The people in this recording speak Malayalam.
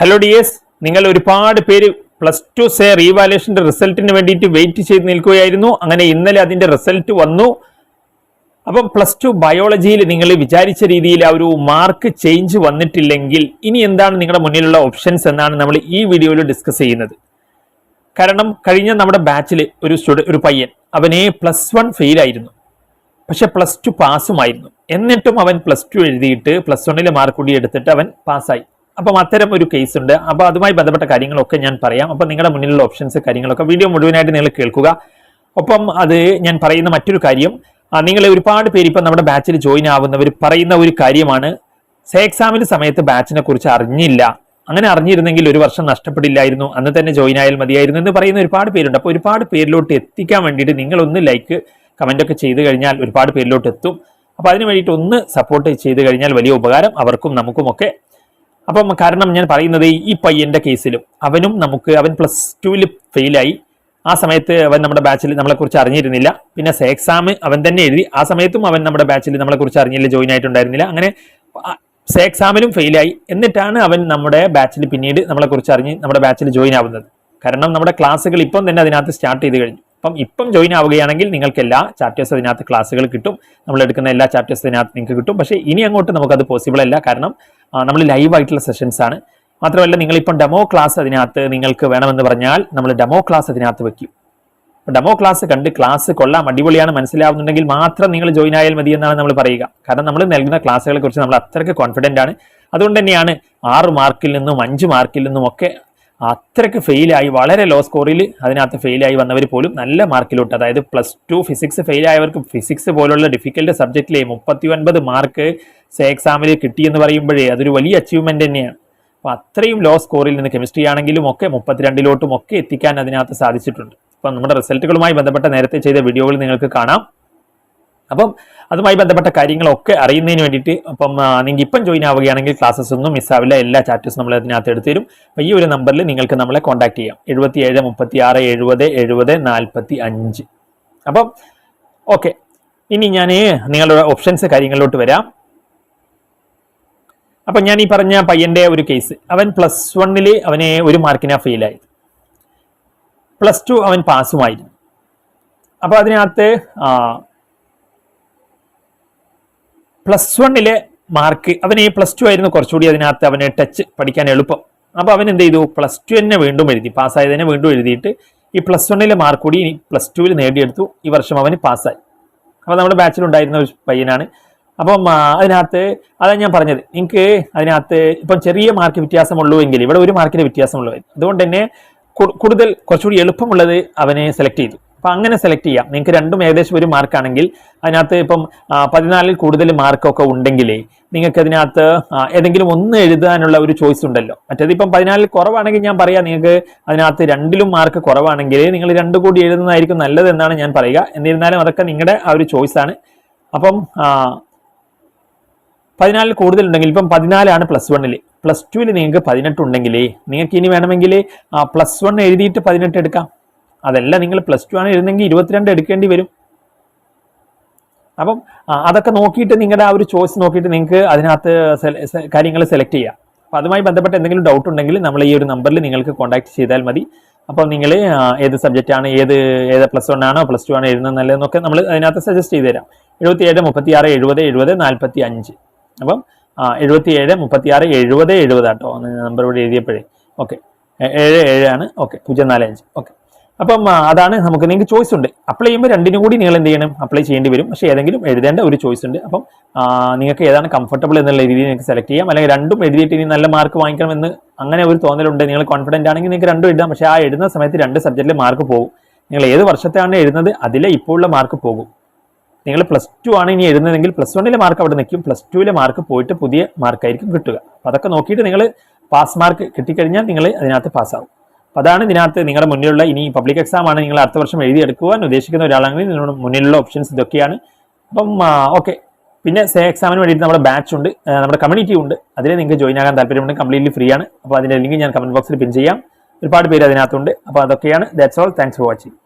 ഹലോ ഡിയേഴ്സ്, നിങ്ങൾ ഒരുപാട് പേര് +2 സേ റീവാലുവേഷന്റെ റിസൾട്ടിന് വേണ്ടിയിട്ട് വെയിറ്റ് ചെയ്ത് നിൽക്കുകയായിരുന്നു. അങ്ങനെ ഇന്നലെ അതിന്റെ റിസൾട്ട് വന്നു. അപ്പം +2 ബയോളജിയിൽ നിങ്ങൾ വിചാരിച്ച രീതിയിൽ ആ ഒരു മാർക്ക് ചേഞ്ച് വന്നിട്ടില്ലെങ്കിൽ ഇനി എന്താണ് നിങ്ങളുടെ മുന്നിലുള്ള ഓപ്ഷൻസ് എന്നാണ് നമ്മൾ ഈ വീഡിയോയിൽ ഡിസ്കസ് ചെയ്യുന്നത്. കാരണം കഴിഞ്ഞ നമ്മുടെ ബാച്ചിൽ ഒരു പയ്യൻ അവനെ +1 ഫെയിൽ ആയിരുന്നു, പക്ഷെ +2 പാസുമായിരുന്നു. എന്നിട്ടും അവൻ +2 എഴുതിയിട്ട് +1 മാർക്ക് കൂടി എടുത്തിട്ട് അവൻ പാസ്സായി. അപ്പം അത്തരം ഒരു കേസ് ഉണ്ട്. അപ്പോൾ അതുമായി ബന്ധപ്പെട്ട കാര്യങ്ങളൊക്കെ ഞാൻ പറയാം. അപ്പം നിങ്ങളുടെ മുന്നിലുള്ള ഓപ്ഷൻസ് കാര്യങ്ങളൊക്കെ വീഡിയോ മുഴുവനായിട്ട് നിങ്ങൾ കേൾക്കുക. ഒപ്പം അത് ഞാൻ പറയുന്ന മറ്റൊരു കാര്യം, നിങ്ങൾ ഒരുപാട് പേര് ഇപ്പം നമ്മുടെ ബാച്ചിൽ ജോയിൻ ആവുന്നവർ പറയുന്ന ഒരു കാര്യമാണ്, സേ എക്സാമിന്റെ സമയത്ത് ബാച്ചിനെ കുറിച്ച് അറിഞ്ഞില്ല, അങ്ങനെ അറിഞ്ഞിരുന്നെങ്കിൽ ഒരു വർഷം നഷ്ടപ്പെടില്ലായിരുന്നു, അന്ന് തന്നെ ജോയിൻ ആയാൽ മതിയായിരുന്നു എന്ന് പറയുന്ന ഒരുപാട് പേരുണ്ട്. അപ്പോൾ ഒരുപാട് പേരിലോട്ട് എത്തിക്കാൻ വേണ്ടിയിട്ട് നിങ്ങളൊന്ന് ലൈക്ക് കമന്റ് ഒക്കെ ചെയ്ത് കഴിഞ്ഞാൽ ഒരുപാട് പേരിലോട്ട് എത്തും. അപ്പോൾ അതിന് വേണ്ടിയിട്ട് ഒന്ന് സപ്പോർട്ട് ചെയ്ത് കഴിഞ്ഞാൽ വലിയ ഉപകാരം അവർക്കും നമുക്കുമൊക്കെ. അപ്പം കാരണം ഞാൻ പറയുന്നത്, ഈ പയ്യന്റെ കേസിലും അവൻ +2 ഫെയിലായി. ആ സമയത്ത് അവൻ നമ്മുടെ ബാച്ചിൽ നമ്മളെക്കുറിച്ച് അറിഞ്ഞിരുന്നില്ല. പിന്നെ സേ എക്സാം അവൻ തന്നെ എഴുതി, ആ സമയത്തും അവൻ നമ്മുടെ ബാച്ചിൽ നമ്മളെക്കുറിച്ച് അറിഞ്ഞില്ല, ജോയിൻ ആയിട്ടുണ്ടായിരുന്നില്ല. അങ്ങനെ സേ എക്സാമിലും ഫെയിലായി. എന്നിട്ടാണ് അവൻ നമ്മുടെ ബാച്ചിൽ പിന്നീട് നമ്മളെക്കുറിച്ച് അറിഞ്ഞ് നമ്മുടെ ബാച്ചിൽ ജോയിൻ ആവുന്നത്. കാരണം നമ്മുടെ ക്ലാസ്സുകൾ ഇപ്പം തന്നെ അതിനകത്ത് സ്റ്റാർട്ട് ചെയ്ത് കഴിഞ്ഞു. ഇപ്പം ജോയിൻ ആവുകയാണെങ്കിൽ നിങ്ങൾക്ക് എല്ലാ ചാപ്റ്റേഴ്സ് അതിനകത്ത് ക്ലാസ്സുകൾ കിട്ടും, നമ്മൾ എടുക്കുന്ന എല്ലാ ചാപ്റ്റേഴ്സ് അതിനകത്ത് നിങ്ങൾക്ക് കിട്ടും. പക്ഷേ ഇനി അങ്ങോട്ട് നമുക്കത് പോസിബിൾ അല്ല, കാരണം നമ്മൾ ലൈവ് ആയിട്ടുള്ള സെഷൻസ് ആണ്. മാത്രമല്ല, നിങ്ങളിപ്പം ഡെമോ ക്ലാസ് അതിനകത്ത് നിങ്ങൾക്ക് വേണമെന്ന് പറഞ്ഞാൽ നമ്മൾ ഡെമോ ക്ലാസ് അതിനകത്ത് വെക്കും. ഡെമോ ക്ലാസ് കണ്ട് ക്ലാസ് കൊള്ളാം, അടിപൊളിയാണ്, മനസ്സിലാവുന്നുണ്ടെങ്കിൽ മാത്രം നിങ്ങൾ ജോയിൻ ആയാൽ മതി എന്നാണ് നമ്മൾ പറയുക. കാരണം നമ്മൾ നൽകുന്ന ക്ലാസ്സുകളെ കുറിച്ച് നമ്മൾ അത്രയ്ക്ക് കോൺഫിഡൻ്റ് ആണ്. അതുകൊണ്ട് തന്നെയാണ് 6 മാർക്കിൽ നിന്നും 5 മാർക്കിൽ നിന്നും ഒക്കെ അത്രയ്ക്ക് ഫെയിലായി, വളരെ ലോ സ്കോറിൽ അതിനകത്ത് ഫെയിലായി വന്നവർ പോലും നല്ല മാർക്കിലോട്ട്, അതായത് +2 ഫിസിക്സ് ഫെയിലായവർക്ക് ഫിസിക്സ് പോലുള്ള ഡിഫിക്കൽട്ട് സബ്ജക്റ്റിലെ 39 മാർക്ക് സേ എക്സാമിൽ കിട്ടിയെന്ന് പറയുമ്പോഴേ അതൊരു വലിയ അച്ചീവ്മെന്റ് തന്നെയാണ്. അപ്പോൾ അത്രയും ലോ സ്കോറിൽ നിന്ന് കെമിസ്ട്രി ആണെങ്കിലും ഒക്കെ 32 ഒക്കെ എത്തിക്കാൻ അതിനകത്ത് സാധിച്ചിട്ടുണ്ട്. അപ്പം നമ്മുടെ റിസൾട്ടുകളുമായി ബന്ധപ്പെട്ട നേരത്തെ ചെയ്ത വീഡിയോകൾ നിങ്ങൾക്ക് കാണാം. അപ്പം അതുമായി ബന്ധപ്പെട്ട കാര്യങ്ങളൊക്കെ അറിയുന്നതിന് വേണ്ടിയിട്ട് നിങ്ങൾക്ക് ഇപ്പം ജോയിൻ ആവുകയാണെങ്കിൽ ക്ലാസ്സസ് ഒന്നും മിസ്സാവില്ല, എല്ലാ ചാപ്റ്റേഴ്സും നമ്മൾ അതിനകത്ത് എടുത്തു തരും. അപ്പോൾ ഈ ഒരു നമ്പറിൽ നിങ്ങൾക്ക് നമ്മളെ കോൺടാക്ട് ചെയ്യാം, 77 36 70 70 45. അപ്പം ഓക്കെ, ഇനി ഞാൻ നിങ്ങളുടെ ഓപ്ഷൻസ് കാര്യങ്ങളിലോട്ട് വരാം. അപ്പം ഞാൻ ഈ പറഞ്ഞ പയ്യന്റെ ഒരു കേസ്, അവൻ +1 അവനെ 1 മാർക്കിനാ ഫെയിലായി, +2 അവൻ പാസുമായിരുന്നു. അപ്പോൾ അതിനകത്ത് +1 മാർക്ക് അവന് +2 ആയിരുന്നു കുറച്ചുകൂടി അതിനകത്ത് അവന് ടച്ച് പഠിക്കാൻ എളുപ്പം. അപ്പോൾ അവൻ എന്ത് ചെയ്തു, +2 തന്നെ വീണ്ടും എഴുതി, പാസ്സായതിനെ വീണ്ടും എഴുതിയിട്ട് ഈ +1 മാർക്ക് കൂടി +2 നേടിയെടുത്തു. ഈ വർഷം അവന് പാസ്സായി. അപ്പോൾ നമ്മുടെ ബാച്ചിലുണ്ടായിരുന്ന ഒരു പയ്യനാണ്. അപ്പം അതിനകത്ത് അതാണ് ഞാൻ പറഞ്ഞത്, നിങ്ങൾക്ക് അതിനകത്ത് ഇപ്പം ചെറിയ മാർക്ക് വ്യത്യാസമുള്ളൂ എങ്കിൽ ഇവിടെ 1 മാർക്കിന് വ്യത്യാസമുള്ളൂ. അതുകൊണ്ട് തന്നെ കൂടുതൽ കുറച്ചുകൂടി എളുപ്പമുള്ളത് അവനെ സെലക്ട് ചെയ്തു. അപ്പം അങ്ങനെ സെലക്ട് ചെയ്യാം. നിങ്ങൾക്ക് രണ്ടും ഏകദേശം 1 മാർക്കാണെങ്കിൽ അതിനകത്ത് ഇപ്പം 14 കൂടുതൽ മാർക്കൊക്കെ ഉണ്ടെങ്കിൽ നിങ്ങൾക്ക് അതിനകത്ത് ഏതെങ്കിലും ഒന്ന് എഴുതാനുള്ള ഒരു ചോയ്സ് ഉണ്ടല്ലോ. മറ്റേത് ഇപ്പം 14 കുറവാണെങ്കിൽ ഞാൻ പറയാം, നിങ്ങൾക്ക് അതിനകത്ത് 2ലും മാർക്ക് കുറവാണെങ്കിൽ നിങ്ങൾ 2 കൂടി എഴുതുന്നതായിരിക്കും നല്ലത് എന്നാണ് ഞാൻ പറയുക. എന്നിരുന്നാലും അതൊക്കെ നിങ്ങളുടെ ആ ഒരു ചോയ്സാണ്. അപ്പം 14 കൂടുതൽ ഉണ്ടെങ്കിൽ ഇപ്പം 14 ആണ് +1, +2 നിങ്ങൾക്ക് 18 ഉണ്ടെങ്കിൽ നിങ്ങൾക്ക് ഇനി വേണമെങ്കിൽ +1 എഴുതിയിട്ട് 18 എടുക്കാം. അതല്ല, നിങ്ങൾ +2 ആണ് എഴുതുന്നെങ്കിൽ 22 എടുക്കേണ്ടി വരും. അപ്പം അതൊക്കെ നോക്കിയിട്ട് നിങ്ങളുടെ ആ ഒരു ചോയ്സ് നോക്കിയിട്ട് നിങ്ങൾക്ക് അതിനകത്ത് കാര്യങ്ങൾ സെലക്ട് ചെയ്യാം. അപ്പോൾ അതുമായി ബന്ധപ്പെട്ട് എന്തെങ്കിലും ഡൗട്ട് ഉണ്ടെങ്കിൽ നമ്മൾ ഈ ഒരു നമ്പറിൽ നിങ്ങൾക്ക് കോൺടാക്ട് ചെയ്താൽ മതി. അപ്പോൾ നിങ്ങൾ ഏത് സബ്ജക്റ്റാണ്, ഏത് +1 ആണോ +2 ആണോ എഴുതുന്നത് നല്ലതെന്നൊക്കെ നമ്മൾ അതിനകത്ത് സജസ്റ്റ് ചെയ്ത് തരാം. 77 36 70 70 45. അപ്പം 77 36 70 70 കേട്ടോ, നമ്പർ ഇവിടെ എഴുതിയപ്പോഴേ. ഓക്കെ, 77 ആണ്. ഓക്കെ, 045. ഓക്കെ, അപ്പം അതാണ് നമുക്ക്, നിങ്ങൾക്ക് ചോയ്സ് ഉണ്ട്. അപ്ലൈ ചെയ്യുമ്പോൾ 2നും കൂടി നിങ്ങൾ എന്ത് ചെയ്യണം, അപ്ലൈ ചെയ്യേണ്ടി വരും. പക്ഷേ ഏതെങ്കിലും എഴുതേണ്ട ഒരു ചോയ്സ് ഉണ്ട്. അപ്പം നിങ്ങൾക്ക് ഏതാണ് കംഫർട്ടബിൾ എന്നുള്ള രീതിയിൽ നിങ്ങൾക്ക് സെലക്ട് ചെയ്യാം. അല്ലെങ്കിൽ 2ഉം എഴുതിയിട്ട് ഇനി നല്ല മാർക്ക് വാങ്ങിക്കണമെന്ന് അങ്ങനെ ഒരു തോന്നലുണ്ട്, നിങ്ങൾ കോൺഫിഡൻ്റ് ആണെങ്കിൽ നിങ്ങൾക്ക് 2ഉം എഴുതാം. പക്ഷേ ആ എഴുതുന്ന സമയത്ത് 2 സബ്ജക്റ്റിലെ മാർക്ക് പോകും. നിങ്ങൾ ഏത് വർഷത്തെയാണ് എഴുതുന്നത് അതിലെ ഇപ്പോൾ ഉള്ള മാർക്ക് പോകും. നിങ്ങൾ +2 ആണ് ഇനി എഴുതുന്നതെങ്കിൽ +1 മാർക്ക് അവിടെ നിൽക്കും, +2 മാർക്ക് പോയിട്ട് പുതിയ മാർക്കായിരിക്കും കിട്ടുക. അപ്പോൾ അതൊക്കെ നോക്കിയിട്ട് നിങ്ങൾ പാസ് മാർക്ക് കിട്ടിക്കഴിഞ്ഞാൽ നിങ്ങൾ അതിനകത്ത് പാസ്സാവും. അപ്പോൾ അതാണ് ഇതിനകത്ത് നിങ്ങളുടെ മുന്നിലുള്ള, ഇനി പബ്ലിക് എക്സാം ആണ് നിങ്ങൾ അടുത്ത വർഷം എഴുതിയെടുക്കുവാൻ ഉദ്ദേശിക്കുന്ന ഒരാളാണെങ്കിൽ നിങ്ങളുടെ മുന്നിലുള്ള ഓപ്ഷൻസ് ഇതൊക്കെയാണ്. അപ്പം ഓക്കെ, പിന്നെ സേ എക്സാമിന് വേണ്ടിയിട്ട് നമ്മുടെ ബാച്ച് ഉണ്ട്, നമ്മുടെ കമ്മ്യൂണിറ്റി ഉണ്ട്. അതിൽ നിങ്ങൾക്ക് ജോയിൻ ആകാൻ താല്പര്യമുണ്ട്, കംപ്ലീറ്റ്ലി ഫ്രീ ആണ്. അപ്പോൾ അതിൻ്റെ ലിങ്ക് ഞാൻ കമന്റ് ബോക്സിൽ പിൻ ചെയ്യാം. ഒരുപാട് പേര് അതിനകത്തുണ്ട്. അപ്പോൾ അതൊക്കെയാണ്. That's all. Thanks for watching.